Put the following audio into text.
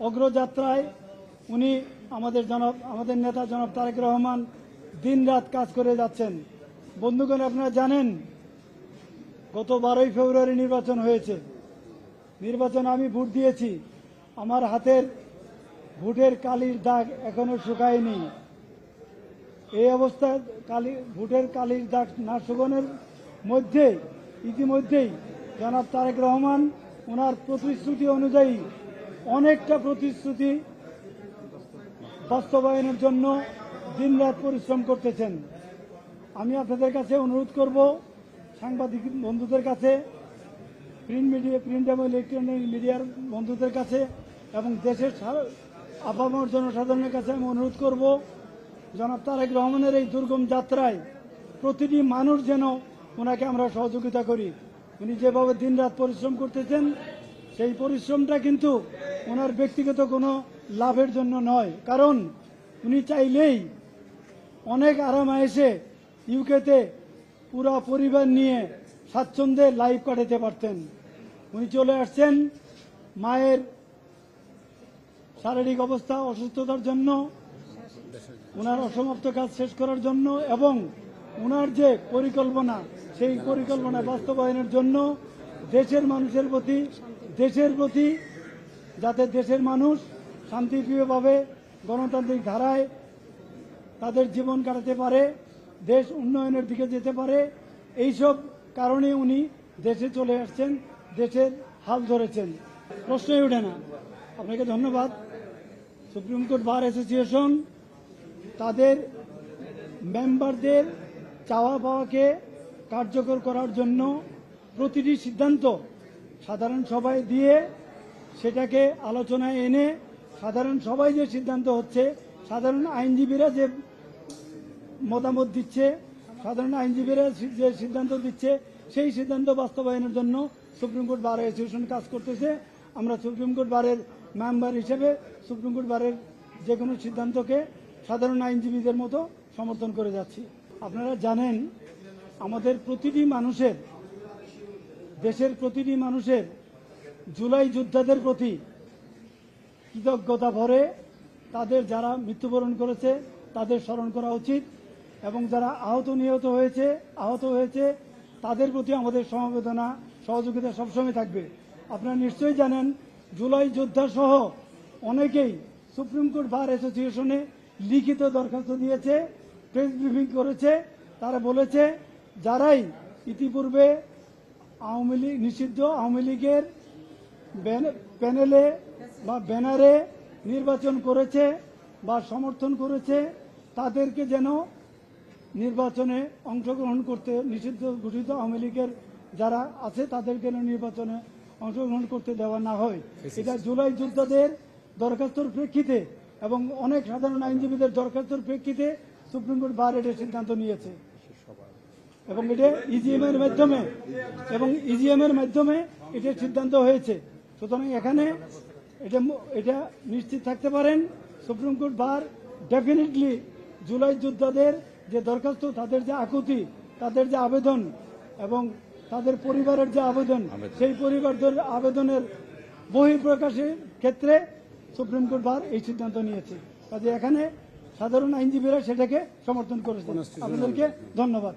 অগ্রযাত্রায় উনি আমাদের নেতা জনাব তারেক রহমান দিনরাত কাজ করে যাচ্ছেন। বন্ধুগণ, আপনারা জানেন গত 12ই ফেব্রুয়ারি নির্বাচন হয়েছে। নির্বাচনে আমি ভোট দিয়েছি। আমার হাতের ভোটের কালির দাগ এখনো শুকায়নি। এই অবস্থায় ভোটের কালির দাগ না শুকানোর মধ্যে ইতিমধ্যেই জনাব তারেক রহমান ওনার প্রতিশ্রুতি অনুযায়ী অনেকটা প্রতিশ্রুতি বাস্তবায়নের জন্য দিনরাত পরিশ্রম করতেছেন। আমি আপনাদের কাছে অনুরোধ করব, সাংবাদিক বন্ধুদের কাছে, প্রিন্ট এবং ইলেকট্রনিক মিডিয়ার বন্ধুদের কাছে এবং দেশের আপামর জনসাধারণের কাছে আমি অনুরোধ করব, জনাব তারেক রহমানের এই দুর্গম যাত্রায় প্রতিটি মানুষ যেন ওনাকে আমরা সহযোগিতা করি। উনি যেভাবে দিনরাত পরিশ্রম করতেছেন, সেই পরিশ্রমটা কিন্তু ওনার ব্যক্তিগত কোনো লাভের জন্য নয়। কারণ উনি চাইলেই অনেক আরামে এসে ইউকেতে পুরো পরিবার নিয়ে স্বাচ্ছন্দ্যে লাইফ কাটাতে পারতেন। উনি চলে আসছেন মায়ের শারীরিক অবস্থা অসুস্থতার জন্য, ওনার অসমাপ্ত কাজ শেষ করার জন্য এবং ওনার যে পরিকল্পনা, সেই পরিকল্পনা বাস্তবায়নের জন্য দেশের প্রতি যাতে দেশের মানুষ শান্তিপ্রিয়ভাবে গণতান্ত্রিক ধারায় তাদের জীবন কাটাতে পারে, দেশ উন্নয়নের দিকে যেতে পারে, এইসব কারণে উনি দেশে চলে আসছেন, দেশের হাল ধরেছেন। প্রশ্নই ওঠে না। আপনাকে ধন্যবাদ। সুপ্রিম কোর্ট বার অ্যাসোসিয়েশন তাদের মেম্বারদের চাওয়া পাওয়াকে কার্যকর করার জন্য প্রতিটি সিদ্ধান্ত সাধারণ সভায় দিয়ে সেটাকে আলোচনায় এনে সাধারণ সভায় যে সিদ্ধান্ত হচ্ছে, সাধারণ আইনজীবীরা যে মতামত দিচ্ছে, সাধারণ আইনজীবীরা যে সিদ্ধান্ত দিচ্ছে, সেই সিদ্ধান্ত বাস্তবায়নের জন্য সুপ্রিম কোর্ট বার অ্যাসোসিয়েশন কাজ করতেছে। আমরা সুপ্রিম কোর্ট বারের মেম্বার হিসেবে সুপ্রিম কোর্ট বারের যে কোনো সিদ্ধান্তকে সাধারণ আইনজীবীদের মতো সমর্থন করে যাচ্ছি। আপনারা জানেন আমাদের প্রতিটি মানুষের, দেশের প্রতিটি মানুষের জুলাই যোদ্ধাদের প্রতি কৃতজ্ঞতা ভরে তাদের যারা মৃত্যুবরণ করেছে তাদের স্মরণ করা উচিত এবং যারা আহত হয়েছে তাদের প্রতি আমাদের সমবেদনা সহযোগিতা সবসময় থাকবে। আপনারা নিশ্চয়ই জানেন জুলাই যোদ্ধা সহ অনেকেই সুপ্রিম কোর্ট বার অ্যাসোসিয়েশনে লিখিত দরখাস্ত দিয়েছে, প্রেস ব্রিফিং করেছে। তারা বলেছে যারাই ইতিপূর্বে নিষিদ্ধ আওয়ামী লীগের প্যানেলে বা ব্যানারে নির্বাচন করেছে বা সমর্থন করেছে তাদেরকে যেন নির্বাচনে অংশগ্রহণ করতে, নিষিদ্ধ ঘোষিত আওয়ামী লীগের যারা আছে তাদেরকে নির্বাচনে অংশগ্রহণ করতে দেওয়া না হয়। এটা জুলাই যোদ্ধাদের দরখাস্তর প্রেক্ষিতে এবং অনেক সাধারণ আইনজীবীদের দরখাস্তর প্রেক্ষিতে সুপ্রিম কোর্ট বার এটার সিদ্ধান্ত নিয়েছে এবং এটা ইজিএমের মাধ্যমে এটার সিদ্ধান্ত হয়েছে। সুতরাং এখানে এটা নিশ্চিত থাকতে পারেন supreme court bar definitely July যোদ্ধাদের যে দরখাস্ত, তাদের যে আকুতি, তাদের যে আবেদন এবং তাদের পরিবারের যে আবেদন, সেই পরিবারদের আবেদনের বহিঃপ্রকাশের ক্ষেত্রে সুপ্রিম কোর্ট বার এই সিদ্ধান্ত নিয়েছে। কাজে এখানে সাধারণ আইনজীবীরা সেটাকে সমর্থন করেছেন। আপনাদেরকে ধন্যবাদ।